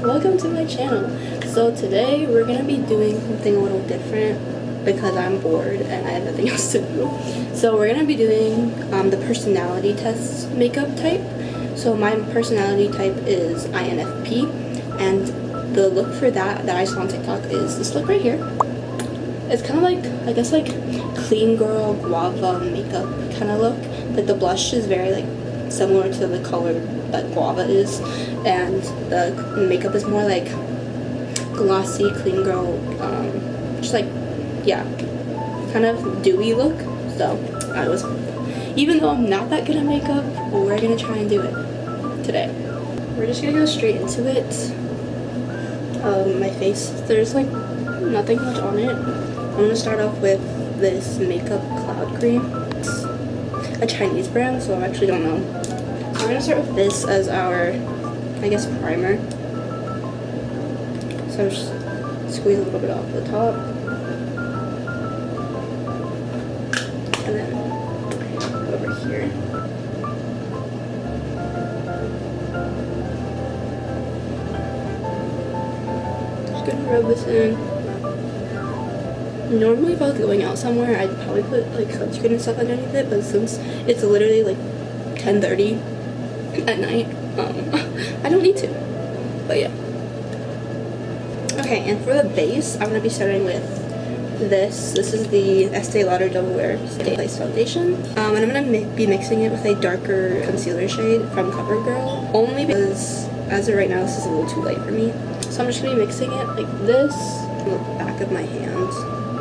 welcome to my channel. So today we're gonna be doing something a little different because I'm bored and I have nothing else to do. So we're gonna be doing the personality test makeup type. So my personality type is INFP, and the look for that I saw on TikTok is this look right here. It's kind of like, I guess, like clean girl guava makeup kind of look. Like the blush is very like similar to the color that guava is, and the makeup is more like glossy clean girl, just like, yeah, kind of dewy look. So I was, even though I'm not that good at makeup, we're gonna try and do it today. We're just gonna go straight into it. My face, there's like nothing much on it. I'm gonna start off with this makeup cloud cream. It's a Chinese brand, so I actually don't know. So we're gonna start with this as our, I guess, primer. So I'm just squeeze a little bit off the top, and then over here. Just gonna rub this in. Normally if I was going out somewhere, I'd probably put like sunscreen and stuff underneath it, but since it's literally like 10:30 at night, I don't need to. But yeah. Okay, and for the base, I'm gonna be starting with this. This is the Estee Lauder Double Wear Stay Place Foundation. And I'm gonna be mixing it with a darker concealer shade from CoverGirl, only because as of right now, this is a little too light for me. So I'm just gonna be mixing it like this on the back of my hands.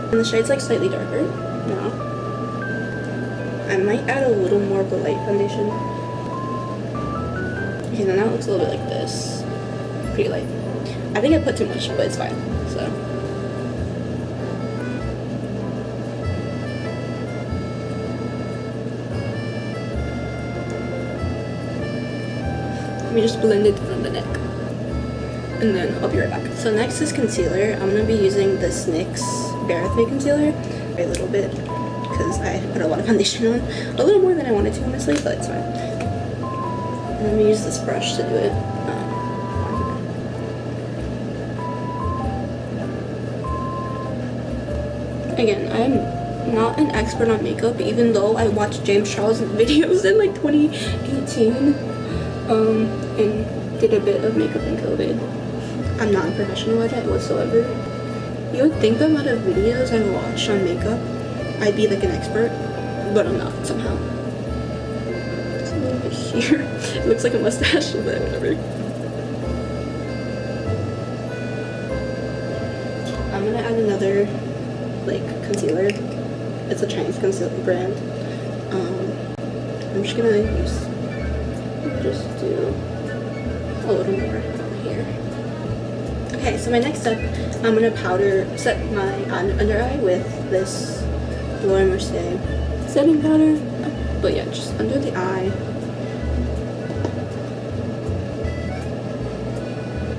And the shade's like slightly darker now. I might add a little more of the light foundation. Okay, then that looks a little bit like this. Pretty light. I think I put too much, but it's fine. So. Let me just blend it from the neck. And then I'll be right back. So next is concealer. I'm going to be using this NYX Bare With Me concealer a little bit because I put a lot of foundation on. A little more than I wanted to, honestly, but it's fine. And let me use this brush to do it. Again, I'm not an expert on makeup, even though I watched James Charles' videos in like 2018 and did a bit of makeup in COVID. I'm not a professional at it whatsoever. You would think the amount of videos I watched on makeup, I'd be like an expert, but I'm not somehow. It's a little bit here. It looks like a mustache, but whatever. I'm gonna add another like concealer. It's a Chinese concealer brand. I'm just gonna do a little more here. Okay, so my next step, I'm gonna set my under eye with this Laura Mercier setting powder. But yeah, just under the eye.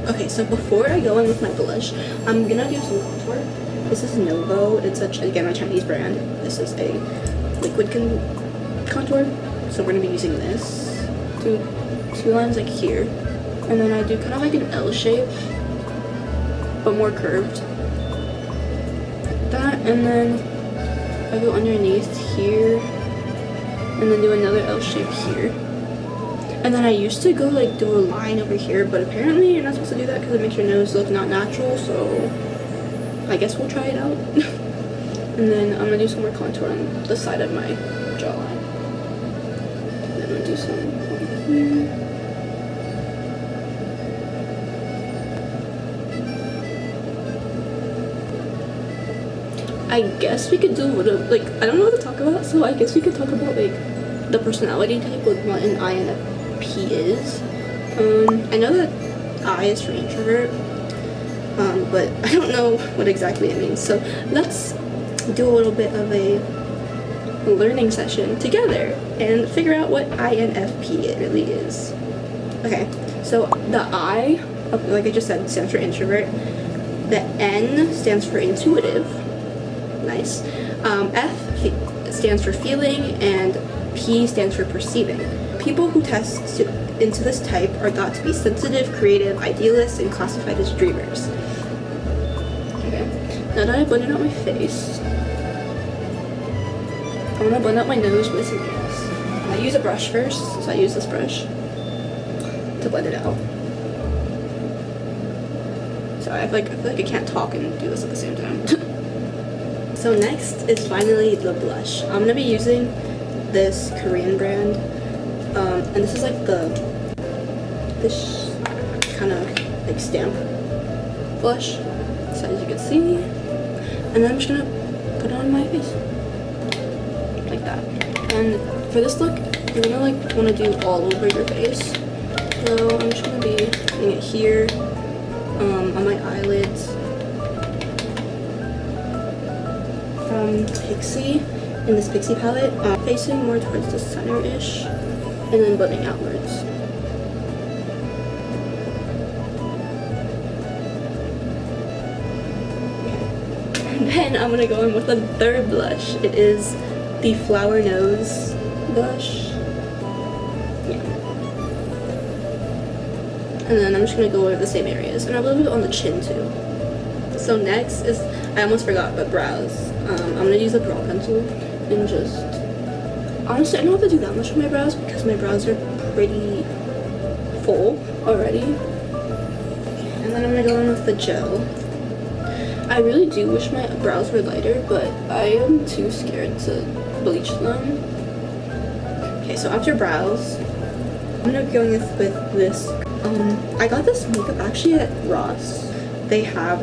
Okay, so before I go in with my blush, I'm gonna do some contour. This is Novo. It's again a Chinese brand. This is a liquid contour. So we're gonna be using this. Do two lines like here, and then I do kind of like an L shape, but more curved. That, and then I go underneath here, and then do another L shape here. And then I used to go like do a line over here, but apparently you're not supposed to do that because it makes your nose look not natural, so I guess we'll try it out. And then I'm gonna do some more contour on the side of my jawline. And then I'm gonna do some over here. I guess we could do a little, like, I don't know what to talk about, so I guess we could talk about, like, the personality type of what an INFP is. I know that I is for introvert, but I don't know what exactly it means. So let's do a little bit of a learning session together and figure out what INFP it really is. Okay, so the I, like I just said, stands for introvert. The N stands for intuitive. Nice. F stands for feeling, and P stands for perceiving. People who test into this type are thought to be sensitive, creative, idealists, and classified as dreamers. Okay, now that I blended out my face, I want to blend out my nose with some nails. I use a brush first, so I use this brush to blend it out. Sorry, I feel like I can't talk and do this at the same time. So next is finally the blush. I'm gonna be using this Korean brand, and this is like this kind of like stamp blush. So as you can see, and then I'm just gonna put it on my face like that. And for this look, you're gonna like want to do all over your face. So I'm just gonna be doing it here, on my eyelids. From Pixie, in this Pixie palette, facing more towards the center-ish, and then blending outwards. And then I'm gonna go in with the third blush. It is the Flower Nose blush. Yeah. And then I'm just gonna go over the same areas, and a little bit on the chin too. So next is, I almost forgot, but brows. I'm gonna use a brow pencil and just, honestly, I don't have to do that much with my brows because my brows are pretty full already. And then I'm gonna go in with the gel. I really do wish my brows were lighter, but I am too scared to bleach them. Okay, so after brows, I'm gonna go in with this. I got this makeup actually at Ross. They have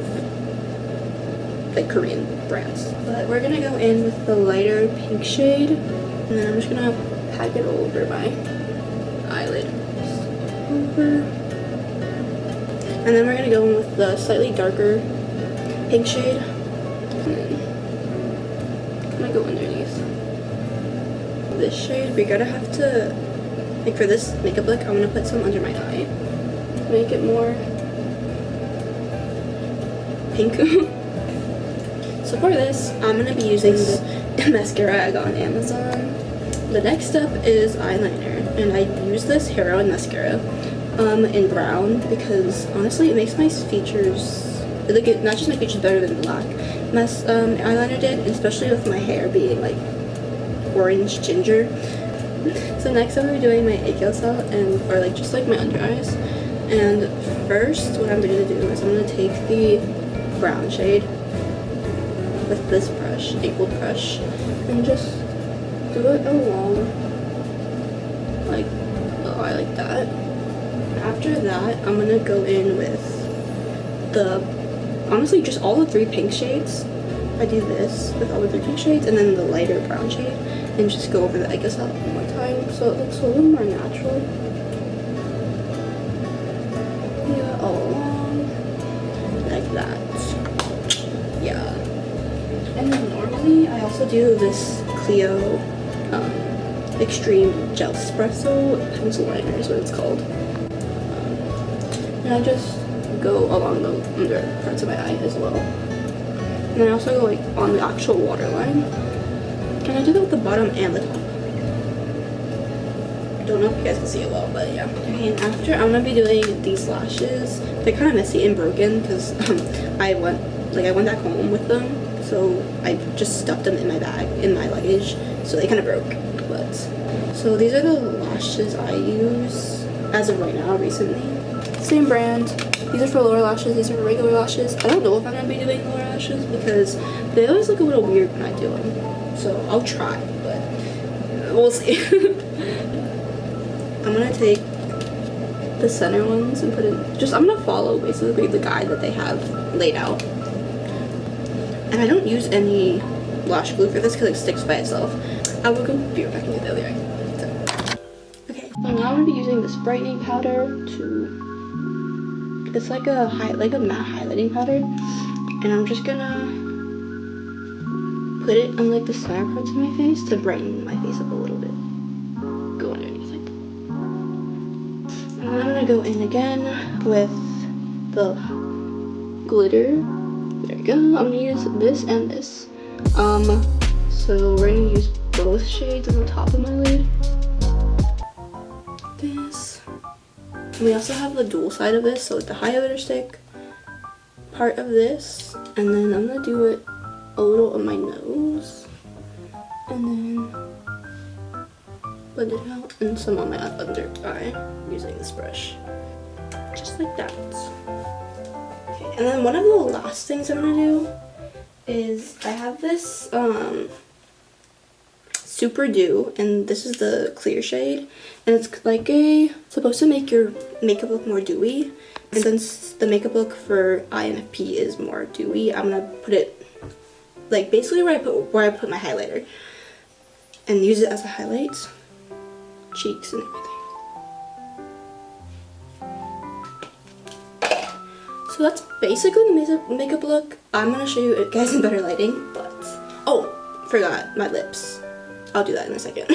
like Korean brands. But we're gonna go in with the lighter pink shade, and then I'm just gonna pack it over my eyelid. Over. And then we're gonna go in with the slightly darker pink shade. And then I'm gonna go underneath this shade. We're gonna have to, like for this makeup look, I'm gonna put some under my eye. Make it more pink. So for this, I'm going to be using the mascara I got on Amazon. The next step is eyeliner, and I use this Hero mascara in brown because honestly it makes my features, like not just my features better than black eyeliner did, especially with my hair being like orange ginger. So next I'm going to be doing my acosal or like just like my under eyes. And first what I'm going to do is I'm going to take the brown shade with this brush, equal brush, and just do it along like the eye like that. After that, I'm gonna go in with the, honestly, just all the three pink shades. I do this with all the three pink shades, and then the lighter brown shade, and just go over the acosal one more time so it looks a little more natural. Yeah, all along like that. Yeah. And then normally I also do this Clio Extreme Gel Espresso Pencil Liner is what it's called. And I just go along the under parts of my eye as well. And then I also go like on the actual waterline. And I do that with the bottom and the top. Don't know if you guys can see it well, but yeah. Okay, and after I'm gonna be doing these lashes. They're kind of messy and broken because I went back home with them. So I just stuffed them in my bag, in my luggage, so they kind of broke. But so these are the lashes I use as of right now, recently. Same brand. These are for lower lashes. These are for regular lashes. I don't know if I'm gonna be doing lower lashes because they always look a little weird when I do them. So I'll try, but we'll see. I'm gonna take the center ones and put in. I'm gonna follow basically the guide that they have laid out. And I don't use any lash glue for this because it sticks by itself. I will go be right back into the other eye. So. Okay, so now I'm gonna be using this brightening powder to. It's like a matte highlighting powder, and I'm just gonna put it on like the center parts of my face to brighten my face up a little bit. Go underneath like that. And then I'm gonna go in again with the glitter. There we go. I'm gonna use this and this. So we're gonna use both both shades on the top of my lid. This. And we also have the dual side of this, so the highlighter stick part of this, and then I'm gonna do it a little on my nose, and then blend it out, and some on my under eye using this brush, just like that. Okay, and then one of the last things I'm gonna do is I have this Super Dew, and this is the clear shade, and it's like supposed to make your makeup look more dewy. And since the makeup look for INFP is more dewy, I'm gonna put it like basically where I put my highlighter, and use it as a highlight, cheeks and everything. So that's basically the makeup look. I'm gonna show you guys in better lighting, but oh, forgot my lips. I'll do that in a second.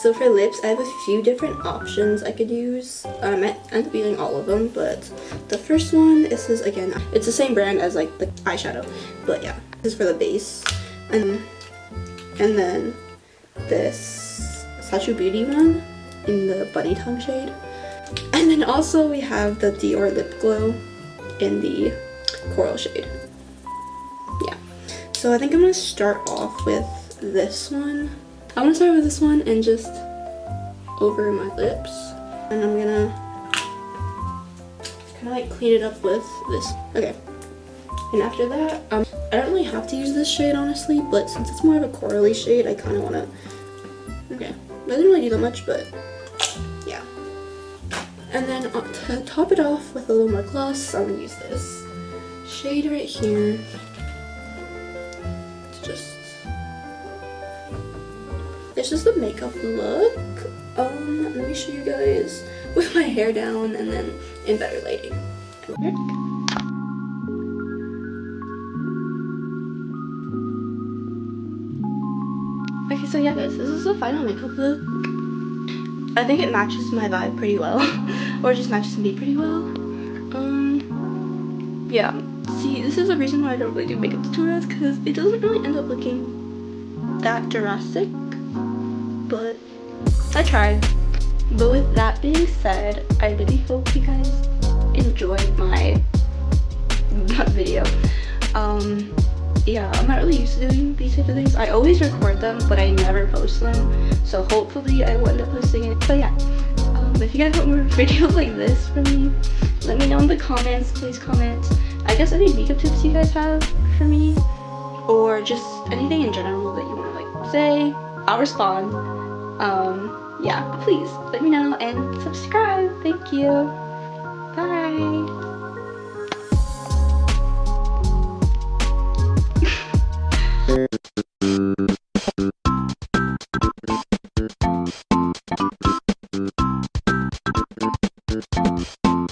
So for lips, I have a few different options I could use. I ended up using all of them, but the first one, this is, again, it's the same brand as like the eyeshadow, but yeah, this is for the base. And then this Sacha Beauty one in the Bunny Tongue shade. And then also we have the Dior Lip Glow in the Coral shade. Yeah, so I think I'm gonna start off with this one. I'm gonna start with this one and just over my lips, and I'm gonna kind of like clean it up with this. Okay, and after that, I don't really have to use this shade honestly, but since it's more of a corally shade, I kind of want to. Okay, I didn't really do that much, but yeah. And then to top it off with a little more gloss, I'm gonna use this shade right here. This is the makeup look. Let me show you guys with my hair down and then in better lighting. Okay, so yeah guys, this is the final makeup look. I think it matches my vibe pretty well, or it just matches me pretty well. Yeah. See, this is the reason why I don't really do makeup tutorials, because it doesn't really end up looking that drastic. But I tried. But with that being said, I really hope you guys enjoyed my video. Yeah, I'm not really used to doing these types of things. I always record them, but I never post them. So hopefully I will end up posting it. But yeah, if you guys want more videos like this from me, let me know in the comments. Please comment. I guess any makeup tips you guys have for me, or just anything in general that you want to like say, I'll respond. Yeah, but please let me know and subscribe. Thank you. Bye.